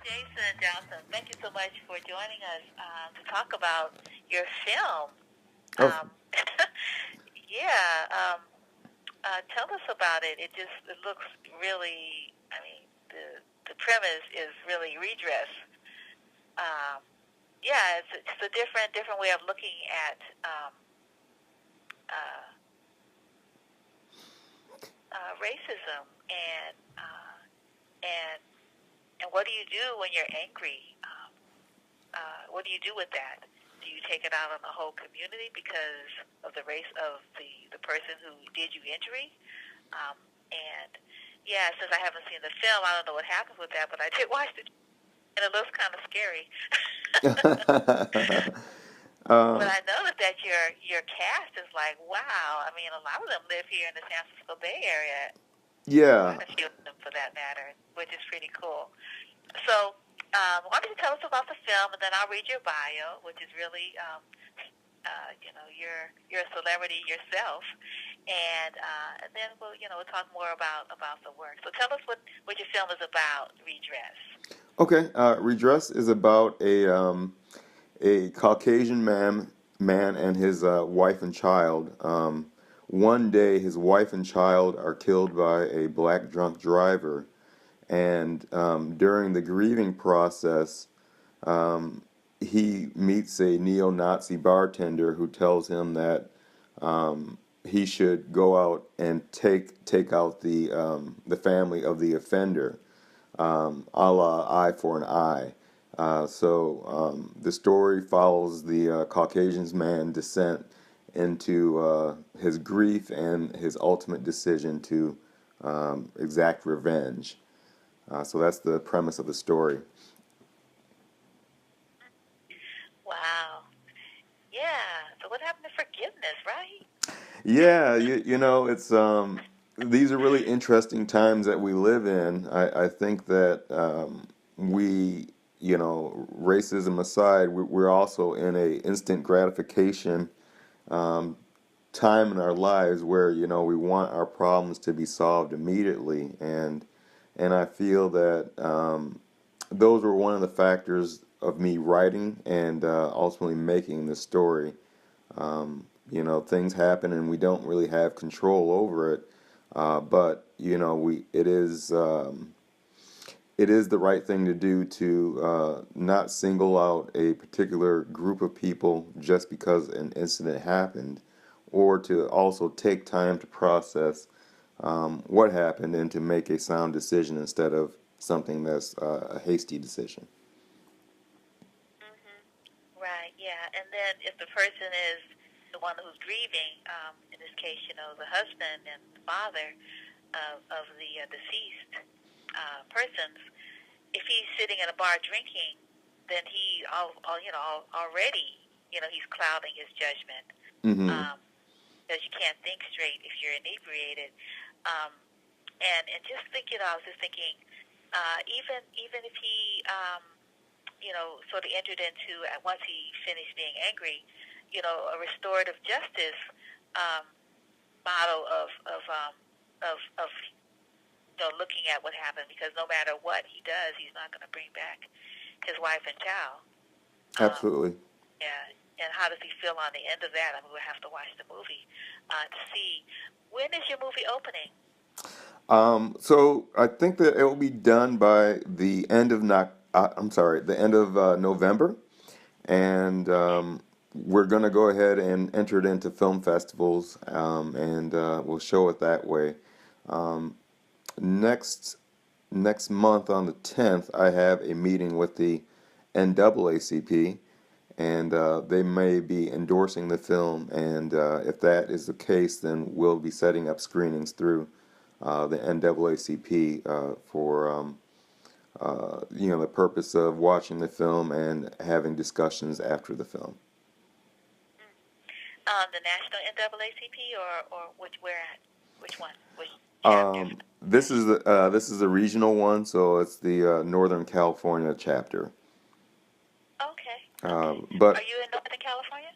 Jason Johnson, thank you so much for joining us to talk about your film. Of Um, yeah, tell us about it. It looks really. I mean, the premise is really redress. Um, yeah, it's a different way of looking at uh, racism and and what do you do when you're angry? What do you do with that? Do you take it out on the whole community because of the race of the person who did you injury? Um, and yeah, since I haven't seen the film, I don't know what happens with that, but I did watch it, and it looks kind of scary. But um, I noticed that your cast is like, wow. I mean, a lot of them live here in the San Francisco Bay Area, yeah. quite a few of them for that matter, which is pretty cool. So, why don't you tell us about the film, and then I'll read your bio, which is really, you're a celebrity yourself, and then we'll talk more about the work. So tell us what your film is about, Redress. Okay. Redress is about a Caucasian man and his wife and child. One day, his wife and child are killed by a black drunk driver, and during the grieving process, um, he meets a neo-Nazi bartender who tells him that he should go out and take out the family of the offender, a la eye for an eye. The story follows the Caucasian man's descent into his grief and his ultimate decision to exact revenge. So that's the premise of the story. Wow. Yeah. So what happened to forgiveness, right? Yeah, it's these are really interesting times that we live in. I think that we, racism aside, we're also in a instant gratification um, time in our lives where we want our problems to be solved immediately, and I feel that those were one of the factors of me writing and ultimately making this story. Things happen and we don't really have control over it, but we it is the right thing to do to not single out a particular group of people just because an incident happened, or to also take time to process what happened and to make a sound decision instead of something that's a hasty decision. Mhm. Right. Yeah. And then if the person is the one who's grieving, in this case, the husband and the father of the deceased persons, if he's sitting in a bar drinking, then already, he's clouding his judgment, Mm-hmm. um, because you can't think straight if you're inebriated. Um, and just thinking, I was just thinking, even if he, sort of entered into once he finished being angry, a restorative justice um, model of looking at what happened, because no matter what he does, he's not going to bring back his wife and child. Um, Absolutely. yeah, and how does he feel on the end of that? I mean, we'll have to watch the movie to see. When is your movie opening? So I think that it will be done by the end of I'm sorry, the end of November, and Okay. we're gonna go ahead and enter it into film festivals, and we'll show it that way. Um, next next month on the 10th, I have a meeting with the NAACP, and they may be endorsing the film. And if that is the case, then we'll be setting up screenings through the NAACP for the purpose of watching the film and having discussions after the film. Mm. The National NAACP, or where at? Which one? Which chapter for the national? This is the regional one, so it's the Northern California chapter. Okay. Okay. Are But you in Northern California?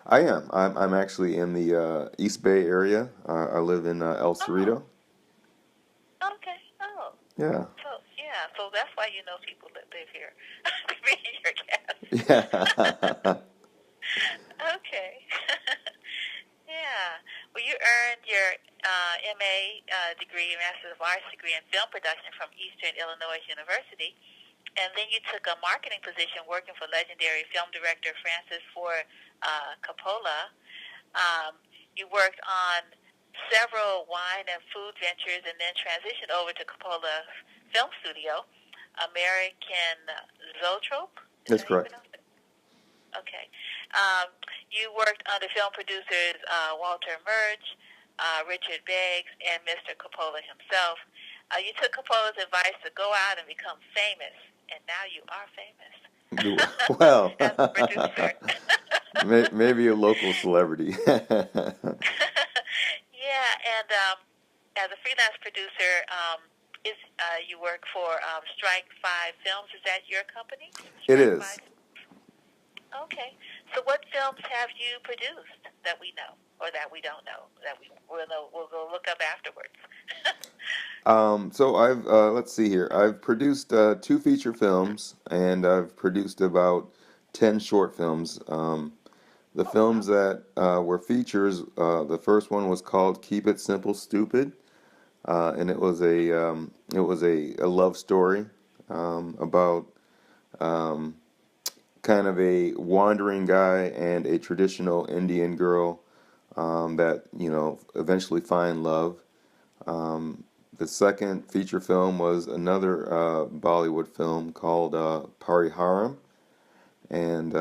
I am. I'm actually in the East Bay area. I live in El Oh. Cerrito. Okay. Oh. Yeah. So yeah. Yeah, so that's why you know people that live here. Being your guest. Yeah. Okay. Yeah. Well, you earned your MA degree, Master of Arts degree in film production from Eastern Illinois University, and then you took a marketing position working for legendary film director Francis Ford Coppola. Um, you worked on several wine and food ventures, and then transitioned over to Coppola's film studio, American Zoetrope. Is That's that how you correct. pronounce it? Okay. Um, you worked under film producers Walter Murch, Richard Beggs, and Mr. Coppola himself. You took Coppola's advice to go out and become famous, and now you are famous Well, as a producer. maybe a local celebrity. Yeah, and as a freelance producer, is you work for Strike Five Films? Is that your company? It Strike is. Five. Okay. So, what films have you produced that we know, or that we don't know, that we'll know? We'll go look up afterwards. So I've let's see here. I've produced two feature films, and I've produced about 10 short films. The Oh wow. films that were features, the first one was called "Keep It Simple, Stupid," and it was a love story about um, kind of a wandering guy and a traditional Indian girl that eventually find love. Um, the second feature film was another Bollywood film called Pariharam, and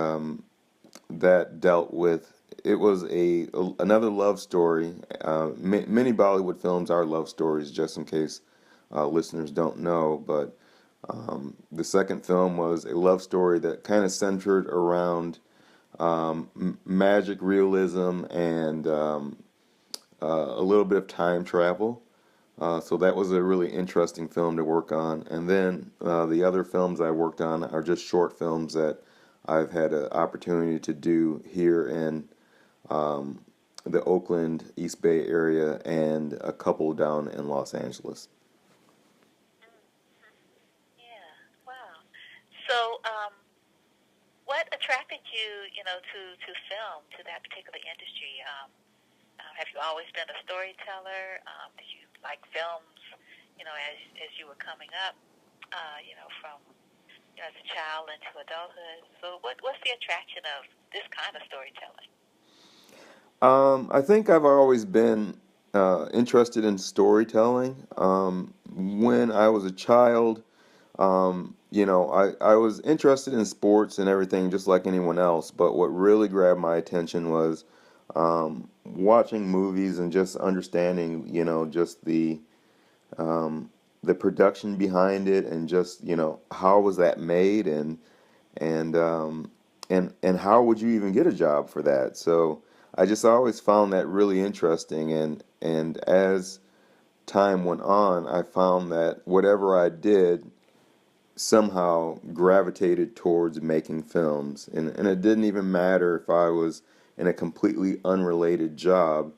that dealt with it was another love story. Many Bollywood films are love stories, just in case listeners don't know. But the second film was a love story that kind of centered around magic realism and a little bit of time travel. So that was a really interesting film to work on. And then the other films I worked on are just short films that I've had an opportunity to do here in um, the Oakland, East Bay area, and a couple down in Los Angeles. Yeah. Wow. So, what attracted you, to film, to that particular industry? Have you always been a storyteller? Did you like films, as you were coming up, from as a child into adulthood? So, what's the attraction of this kind of storytelling? I think I've always been interested in storytelling. When I was a child, I was interested in sports and everything just like anyone else, but what really grabbed my attention was watching movies and just understanding, just the production behind it and just, how was that made and and how would you even get a job for that? So I just always found that really interesting, and as time went on, I found that whatever I did somehow gravitated towards making films, and it didn't even matter if I was in a completely unrelated job.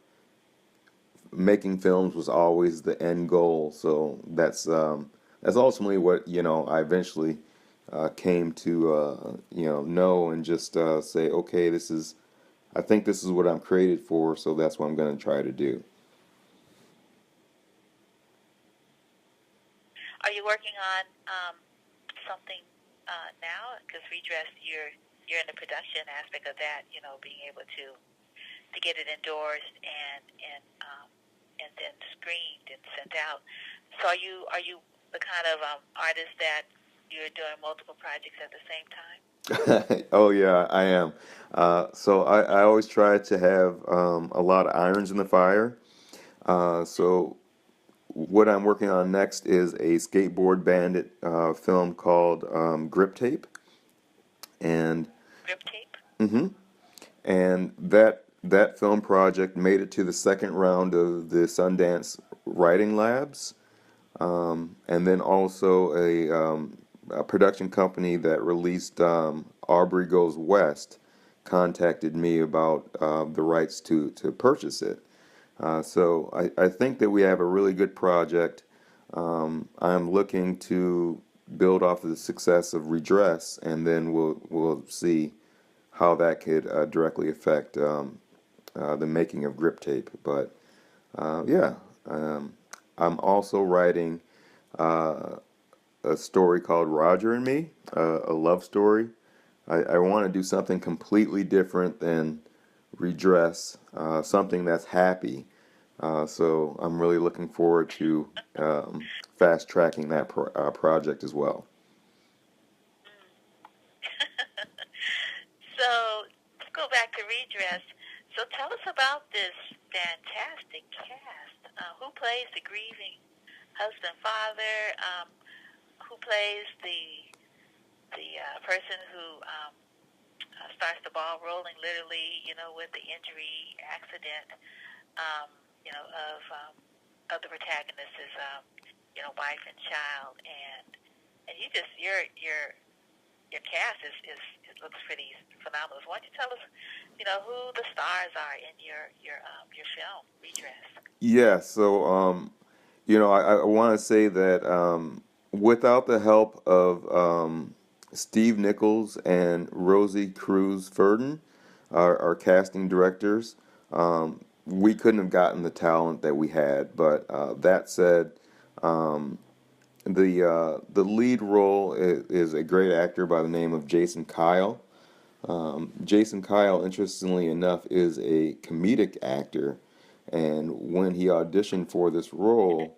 Making films was always the end goal. So that's ultimately what I eventually came to know and just say, okay, I think this is what I'm created for, so that's what I'm going to try to do. Are you working on something now? Because Redress, you're in the production aspect of that. Being able to get it endorsed and then screened and sent out. So are you the kind of artist that you're doing multiple projects at the same time? Oh yeah, I am. So I always try to have a lot of irons in the fire. So what I'm working on next is a skateboard bandit film called Grip Tape, and Grip tape? hmm and that film project made it to the second round of the Sundance Writing Labs, and then also a production company that released Aubrey Goes West contacted me about the rights to purchase it. So I think that we have a really good project. I'm looking to build off of the success of Redress, and then we'll see how that could directly affect the making of Grip Tape. But yeah, um, I'm also writing uh, a story called Roger and Me, a love story. I want to do something completely different than Redress, something that's happy. So I'm really looking forward to fast tracking that project as well. So let's go back to Redress. So tell us about this fantastic cast. Who plays the grieving husband, father? Who plays the person who starts the ball rolling, literally, with the injury accident, um, of the protagonist is, wife and child, and you just your cast is it looks pretty phenomenal. So why don't you tell us, who the stars are in your film, Redress? Yeah, so I want to say that without the help of Steve Nichols and Rosie Cruz Furden, our casting directors, we couldn't have gotten the talent that we had. But that said, um, the lead role is a great actor by the name of Jason Kyle. Jason Kyle, interestingly enough, is a comedic actor, and when he auditioned for this role,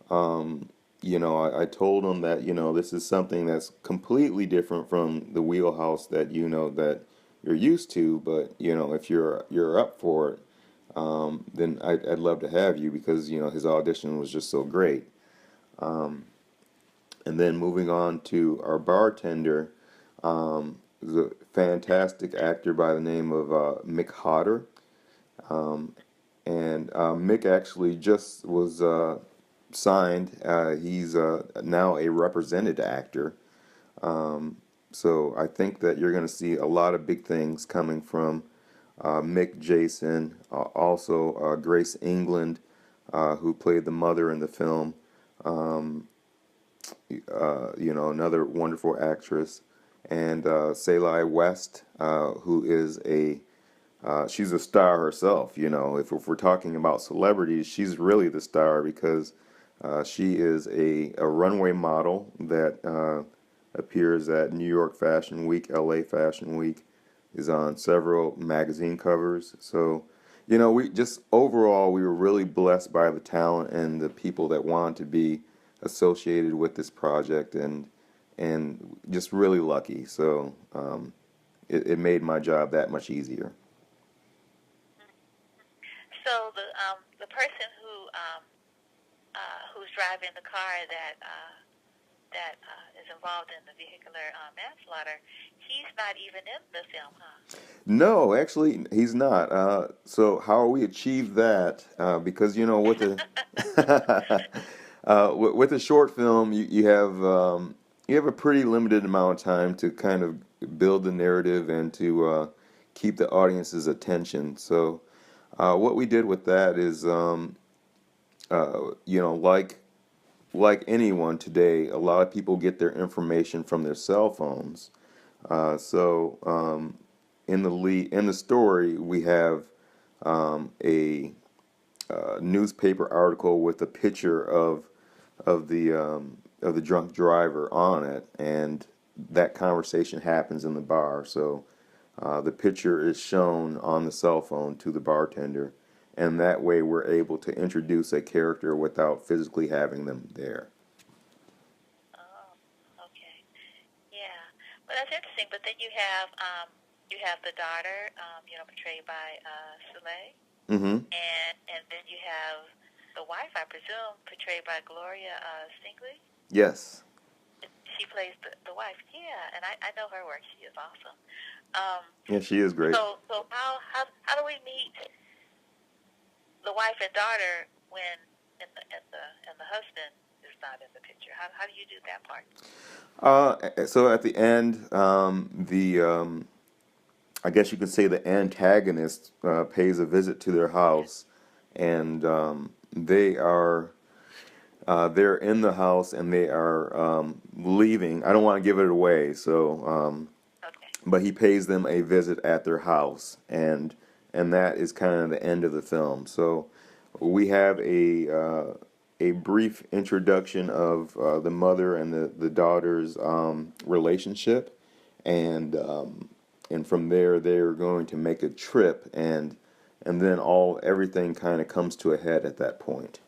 um, I told him that this is something that's completely different from the wheelhouse that that you're used to, but if you're up for it, then I'd love to have you because his audition was just so great. Um, and then moving on to our bartender, is a fantastic actor by the name of Mick Hodder. Um, and Mick actually just was signed. He's now a represented actor. Um, so I think that you're going to see a lot of big things coming from Mick, Jason, also Grace England, who played the mother in the film. Um, another wonderful actress, and Salai West, who is she's a star herself. If we're talking about celebrities, she's really the star because she is a runway model that appears at New York Fashion Week, LA Fashion Week, is on several magazine covers. So, we just overall we were really blessed by the talent and the people that wanted to be associated with this project, and just really lucky. So it made my job that much easier. So the person who's driving the car that is involved in the vehicular manslaughter, he's not even in the film, huh? No, actually, he's not. So how we achieved that? Because with the with the short film, you have a pretty limited amount of time to kind of build the narrative and to keep the audience's attention. So what we did with that is, like anyone today, a lot of people get their information from their cell phones. So in the story, we have a newspaper article with a picture of the drunk driver on it, and that conversation happens in the bar. So the picture is shown on the cell phone to the bartender, and that way we're able to introduce a character without physically having them there. Oh, okay. Yeah. Well, that's interesting. But then you have the daughter, portrayed by Soleil, Mm-hmm. and then you have the wife, I presume, portrayed by Gloria Stingley. Yes. She plays the wife. Yeah, and I know her work. She is awesome. Um, Yeah, she is great. so how do we meet the wife and daughter when and the husband is not in the picture? How do you do that part? So at the end, the I guess you could say the antagonist pays a visit to their house, and they are they're in the house and they are leaving. I don't want to give it away, so Okay. but he pays them a visit at their house, and that is kind of the end of the film. So we have a brief introduction of the mother and the daughter's relationship, and from there they're going to make a trip, and then everything kind of comes to a head at that point.